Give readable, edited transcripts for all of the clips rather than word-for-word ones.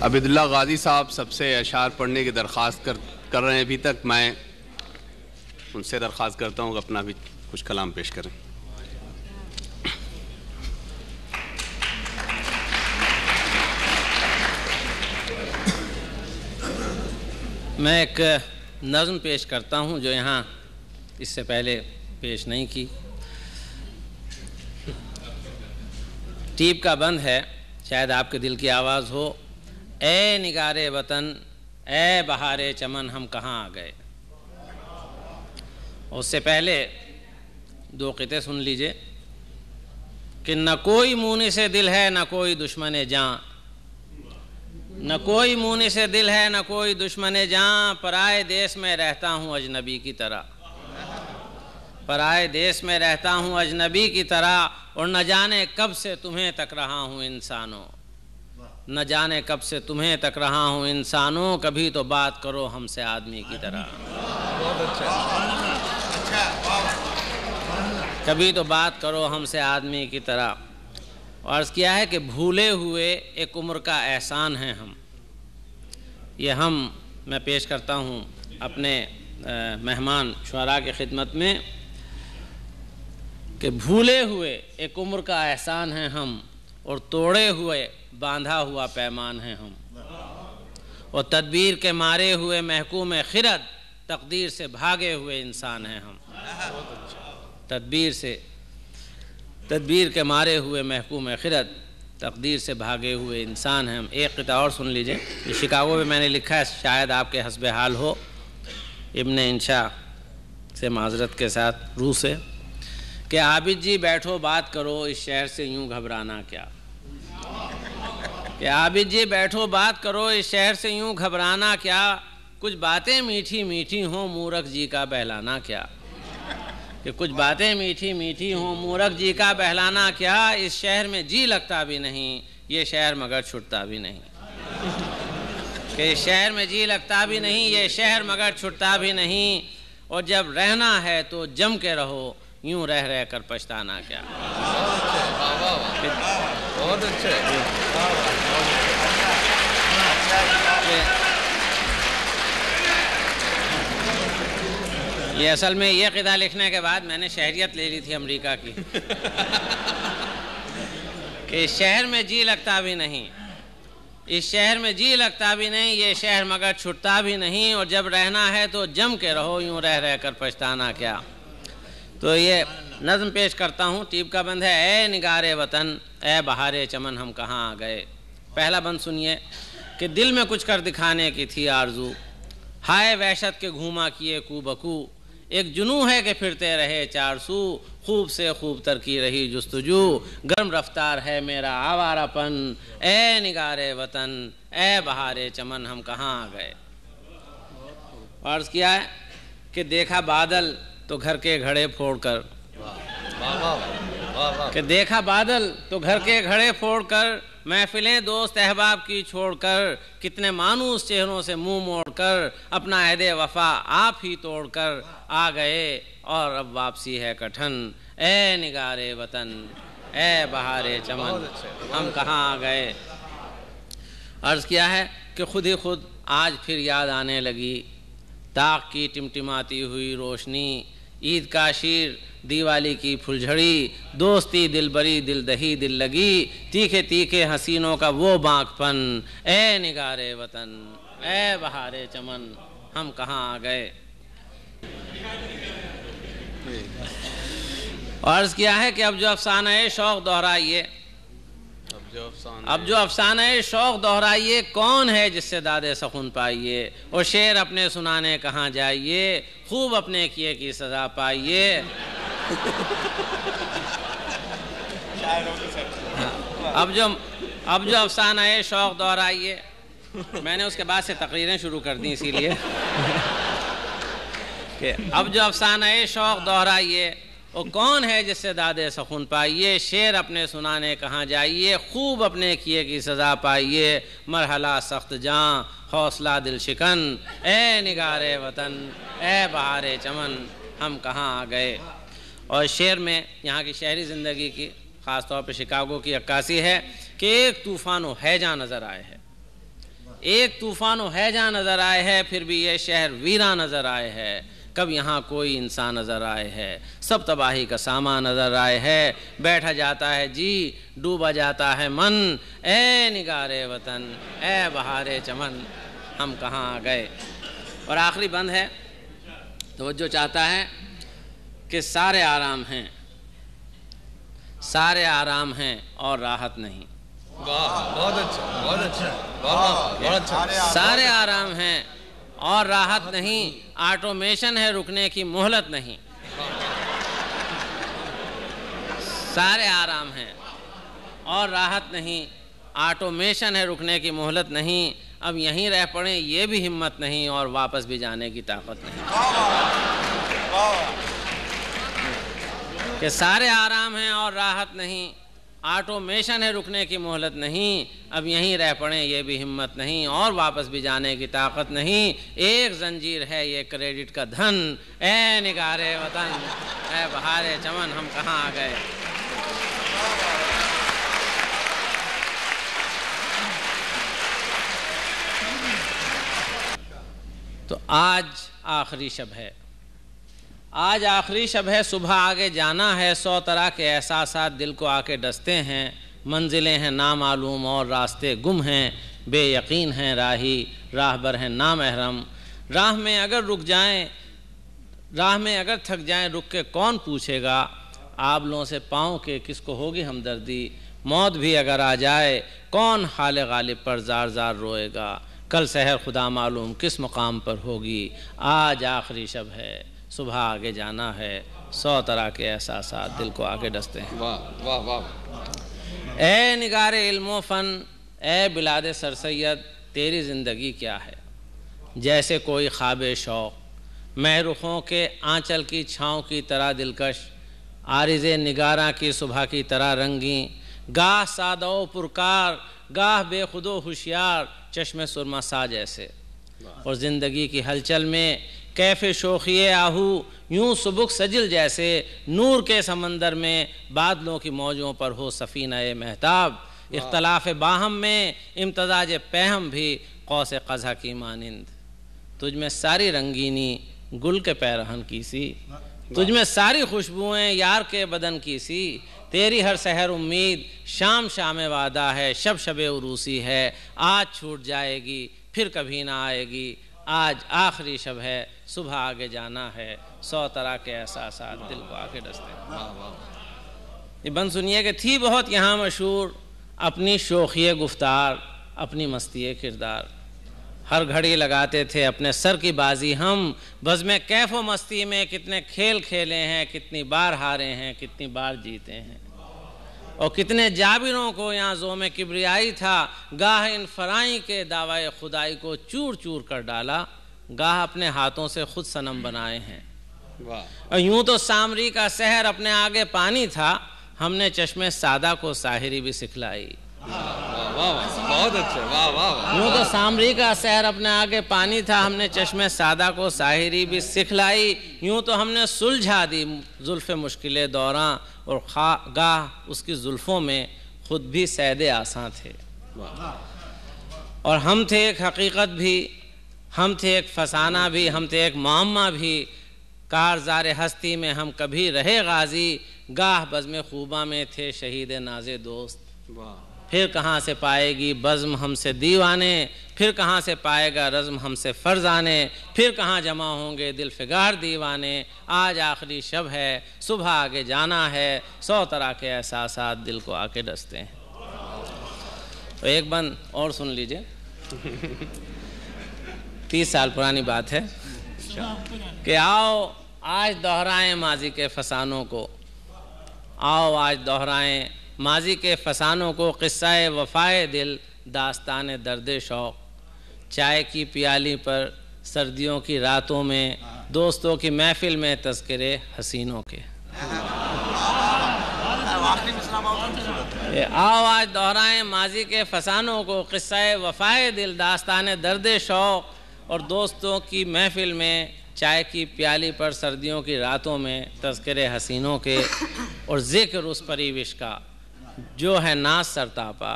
अबिदुल्ला गाजी साहब सबसे अशार पढ़ने की दरख्वास्त कर रहे हैं। अभी तक मैं उनसे दरख्वास्त करता हूँ कि अपना भी कुछ कलाम पेश करें। मैं एक नज़्म पेश करता हूँ जो यहाँ इससे पहले पेश नहीं की। टीप का बंद है, शायद आपके दिल की आवाज़ हो। ए निगारे वतन, ए बहारे चमन, हम कहाँ आ गए। उससे पहले दो क़िते सुन लीजिए कि न कोई मुनी से दिल है न कोई दुश्मन जाँ, न कोई मुनी से दिल है न कोई दुश्मन जाँ, पराए देश में रहता हूँ अजनबी की तरह, पराए देश में रहता हूँ अजनबी की तरह, और न जाने कब से तुम्हें तक रहा हूँ इंसानों, न जाने कब से तुम्हें तक रहा हूँ इंसानों, कभी तो बात करो हमसे आदमी की तरह। बहुत अच्छा, कभी तो बात करो हमसे आदमी की तरह। अर्ज़ किया है कि भूले हुए एक उम्र का एहसान है हम। ये हम मैं पेश करता हूँ अपने मेहमान शुअरा की खिदमत में कि भूले हुए एक उम्र का एहसान है हम, और तोड़े हुए बांधा हुआ पैमान है हम, और तदबीर के मारे हुए महकूम खिरद, तकदीर से भागे हुए इंसान हैं हम। तदबीर के मारे हुए महकूम खिरद, तकदीर से भागे हुए इंसान हैं हम। एक क़िता और सुन लीजिए, ये शिकागो में मैंने लिखा है, शायद आपके हस्बे हाल हो। इब्ने इंशा से माजरत के साथ रूह से कि आबिद जी बैठो बात करो, इस शहर से यूं घबराना क्या। कि आबिद जी बैठो बात करो, इस शहर से यूं घबराना क्या, कुछ बातें मीठी मीठी हों मूरख जी का बहलाना क्या। कि कुछ बातें मीठी मीठी हों मूरख जी का बहलाना क्या, इस शहर में जी लगता भी नहीं, ये शहर मगर छुटता भी नहीं। कि इस शहर में जी लगता भी नहीं, ये शहर मगर छुटता भी नहीं, और जब रहना है तो जम के रहो, यूं रह रह कर पछताना क्या। बहुत अच्छे। ये असल में ये क़िदा लिखने के बाद मैंने शहरियत ले ली थी अमेरिका की कि इस शहर में जी लगता भी नहीं, इस शहर में जी लगता भी नहीं, ये शहर मगर छुटता भी नहीं, और जब रहना है तो जम के रहो, यूं रह रह कर पछताना क्या। तो ये नज़्म पेश करता हूँ, टीप का बंद है। ए निगारे वतन, ए बहारे चमन, हम कहाँ आ गए। पहला बंद सुनिए कि दिल में कुछ कर दिखाने की थी आरज़ू, हाय वहशत के घूमा किए कू बकू, एक जुनू है कि फिरते रहे चार सू, खूब से खूब तर की रही जुस्तजू, गर्म रफ्तार है मेरा आवारापन, ए निगारे वतन, ए बहारे चमन, हम कहाँ आ गए। अर्ज़ किया है कि देखा बादल तो घर के घड़े फोड़कर, कि देखा बादल तो घर के घड़े फोड़कर, महफिलें दोस्त अहबाब की छोड़कर, कितने मानूस चेहरों से मुंह मोड़कर, अपना अहदे वफा आप ही तोड़कर आ गए, और अब वापसी है कठन, ए निगारे वतन, ए बहारे चमन, हम कहाँ आ गए। अर्ज़ किया है कि खुद ही खुद आज फिर याद आने लगी, ताक की टिमटिमाती हुई रोशनी, ईद का शीर दिवाली की फुलझड़ी, दोस्ती दिलबरी दिल दही दिल लगी, तीखे तीखे हसीनों का वो बांकपन, ए निगारे वतन, ए बहारे चमन, हम कहाँ आ गए। अर्ज़ किया है कि अब जो अफसाना शौक़ दोहराइए, अब जो अफसाना शौक़ दोहराइए, कौन है जिससे दादे सखुन पाइए, और शेर अपने सुनाने कहाँ जाइए, खूब अपने किए की सज़ा पाइए। अब जो अफसाना शौक़ दोहराइए, मैंने उसके बाद से तकरीरें शुरू कर दी इसीलिए कि अब जो अफसाना शौक़ दोहराइए, वो कौन है जिससे दादे सखुन पाइए, शेर अपने सुनाने कहाँ जाइए, खूब अपने किए की सज़ा पाइए, मरहला सख्त जाँ हौसला दिल शिकन, ए निगारे वतन, ए बहारे चमन, हम कहाँ आ गए। और शेर में यहाँ की शहरी ज़िंदगी की ख़ास तौर पे शिकागो की अक्कासी है कि एक तूफ़ान हैजा नज़र आए है, एक तूफ़ानो हैजा नज़र आए है, फिर भी ये शहर वीरा नज़र आए है। कब यहाँ कोई इंसान नज़र आए है, सब तबाही का सामान नज़र आए है। बैठा जाता है जी, डूबा जाता है मन, ए निगारे वतन, ए बहारे चमन, हम कहाँ आ गए। और आखिरी बंद है, तवज्जो चाहता है कि सारे आराम हैं, सारे आराम हैं और राहत नहीं। वाह, बहुत अच्छा, बहुत अच्छा, वाह, बहुत अच्छा। सारे आराम हैं और राहत नहीं, ऑटोमेशन है रुकने की मोहलत नहीं। सारे आराम हैं और राहत नहीं, ऑटोमेशन है रुकने की मोहलत नहीं। अब यहीं रह पड़े ये भी हिम्मत नहीं और वापस भी जाने की ताकत नहीं। कि सारे आराम हैं और राहत नहीं, ऑटोमेशन है रुकने की मोहलत नहीं। अब यहीं रह पड़े ये भी हिम्मत नहीं और वापस भी जाने की ताकत नहीं। एक जंजीर है ये क्रेडिट का धन, ए निगारे वतन, ए बहारे चमन, हम कहाँ आ गए। तो आज आखिरी शब है, आज आखिरी शब है, सुबह आगे जाना है। 100 तरह के एहसासात दिल को आके डसते हैं, मंजिलें हैं नामालूम और रास्ते गुम हैं, बेयकीन हैं राही, राहबर हैं नामहरम। राह में अगर रुक जाएं, राह में अगर थक जाएं, रुक के कौन पूछेगा। आबलों से पाँव के किसको होगी हमदर्दी, मौत भी अगर आ जाए, कौन हाल गालिब पर जार जार रोएगा। कल सहर खुदा मालूम किस मुकाम पर होगी, आज आखिरी शब है, सुबह आगे जाना है। 100 तरह के एहसासात दिल को आगे डसते हैं। वाह वाह वाह। ए निगारे इल्मो फ़न, ए बिलादे सरसैयद, तेरी ज़िंदगी क्या है। जैसे कोई ख्वाब शौक़, महरुखों के आंचल की छाँव की तरह दिलकश, आरिज़े निगारा की सुबह की तरह रंगी, गाह सादो पुरकार, गाह बेखुदो होशियार, चश्मे सुरमा सा जैसे। और ज़िंदगी की हलचल में कैफ़े शोखिए आहू, यूं सुबुक सजिल जैसे, नूर के समंदर में बादलों की मौजों पर हो सफ़ीना-ए महताब। इख्तलाफ बाहम में इम्तज़ाज पहम भी कौसे क़ज़ा की मानिंद। तुझ में सारी रंगीनी गुल के पैरहन की सी, तुझ में सारी खुशबुएँ यार के बदन की सी। तेरी हर सहर उम्मीद, शाम शाम वादा है, शब शबे उरूसी है, आज छूट जाएगी फिर कभी ना आएगी। आज आखिरी शब है, सुबह आगे जाना है। 100 तरह के एहसासात दिल को आगे डसते हैं। ये बंद सुनिए कि थी बहुत यहाँ मशहूर अपनी शोखिए गुफ्तार, अपनी मस्ती किरदार। हर घड़ी लगाते थे अपने सर की बाजी हम, बज़्म कैफ व मस्ती में कितने खेल खेले हैं, कितनी बार हारे हैं, कितनी बार जीते हैं। और कितने जाबिरों को यहाँ ज़ोम किब्रियाई था, गाह इन फराई के दावाए खुदाई को चूर चूर कर डाला, गाह अपने हाथों से खुद सनम बनाए हैं। और यूं तो सामरी का शहर अपने आगे पानी था, हमने चश्मे सादा को साहिरी भी सिखलाई। बहुत अच्छे, वाह वाह। यूं तो सामरी का शहर अपने आगे पानी था, हमने चश्मे सादा को साहिरी भी सिखलाई। यूं तो हमने सुलझा दी जुल्फ़े मुश्किलें दौरां, और गाह उसकी जुल्फ़ों में खुद भी सैदे आसां थे। और हम थे एक हकीकत भी, हम थे एक फसाना भी, हम थे एक मुअम्मा भी। कारज़ार हस्ती में हम कभी रहे गाजी, गाह बज़्म खूबा में थे शहीद नाज़े दोस्त। फिर कहाँ से पाएगी बज़्म हमसे दीवाने, फिर कहाँ से पाएगा रज़्म हमसे फ़र्ज़ाने, फिर कहाँ जमा होंगे दिल फिगार दीवाने। आज आखिरी शब है, सुबह आगे जाना है। 100 तरह के एहसासात दिल को आके डसते हैं। तो एक बंद और सुन लीजिए। 30 साल पुरानी बात है कि आओ आज दोहराएं माजी के फसानों को, आओ आज दोहराएं माजी के फसानों को। क़िस्सा-ए वफ़ाए दिल, दास्तान दर्द शौक़, चाय की प्याली पर सर्दियों की रातों में, दोस्तों की महफिल में तज़किरे हसीनों के। आओ आज दोहराएं माजी के फसानों को, क़िस्सा-ए वफ़ाए दिल, दास्तान दर्द शौक़, और दोस्तों की महफिल में, चाय की प्याली पर सर्दियों की रातों में तज़किरे हसीनों के। और ज़िक्र उस परिविश का जो है नाज सरतापा,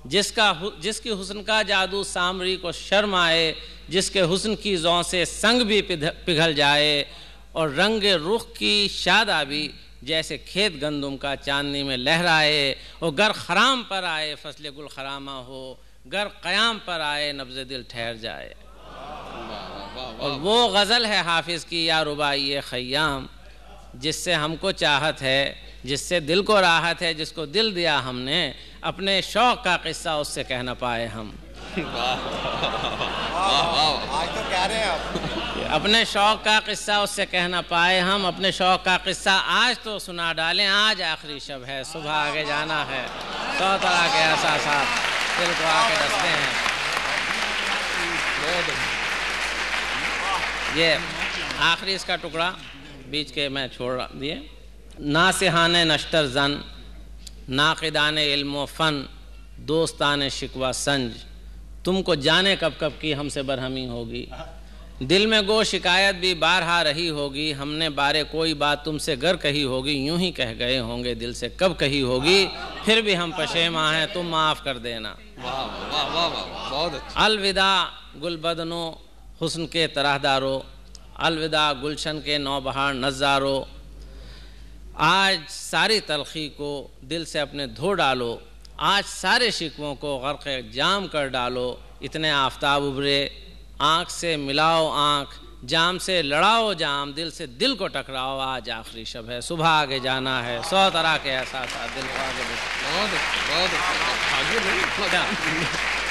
जिसकी हुस्न का जादू सामरी को शर्म आए, जिसके हुस्न की जौ से संग भी पिघल जाए, और रंग रुख की शादाबी जैसे खेत गंदुम का चांदनी में लहराए, और गर खराम पर आए फसले गुल खरामा हो, गर क़याम पर आए नब्ज़ दिल ठहर जाए। और वो गज़ल है हाफिज़ की या रुबाई ख़य्याम, जिससे हमको चाहत है, जिससे दिल को राहत है, जिसको दिल दिया हमने, अपने शौक़ का किस्सा उससे कह न पाए हम। आज तो कह रहे हैं आप। अपने शौक़ का किस्सा उससे कह न पाए हम, अपने शौक़ का किस्सा आज तो सुना डालें, आज आखिरी शब है, सुबह आगे जाना है, 100 तरह के एहसासात दिल को आके डसते हैं। ये आखिरी इसका टुकड़ा बीच के मैं छोड़ दिए। नासिहाने नश्तर जन, नाक़िदाने इल्म फ़न, दोस्ताने शिकवा संज, तुमको जाने कब कब की हमसे बरहमी होगी, दिल में गो शिकायत भी बारहा रही होगी, हमने बारे कोई बात तुमसे गर कही होगी, यूं ही कह गए होंगे दिल से कब कही होगी, फिर भी हम पशेमा हैं तुम माफ़ कर देना। वाह वाह वाह वाह, बहुत अच्छा। अलविदा गुलबदनो हुस्न के तरहदारो, अलविदा गुलशन के नौबहार नज़ारो, आज सारी तलखी को दिल से अपने धो डालो, आज सारे शिकवों को गर्क़ जाम कर डालो, इतने आफताब उभरे आँख से मिलाओ आँख, जाम से लड़ाओ जाम, दिल से दिल को टकराओ, आज आखिरी शब है, सुबह आगे जाना है, 100 तरह के एहसास दिल को आगे। बहुत अच्छा, बहुत अच्छा। आगे नहीं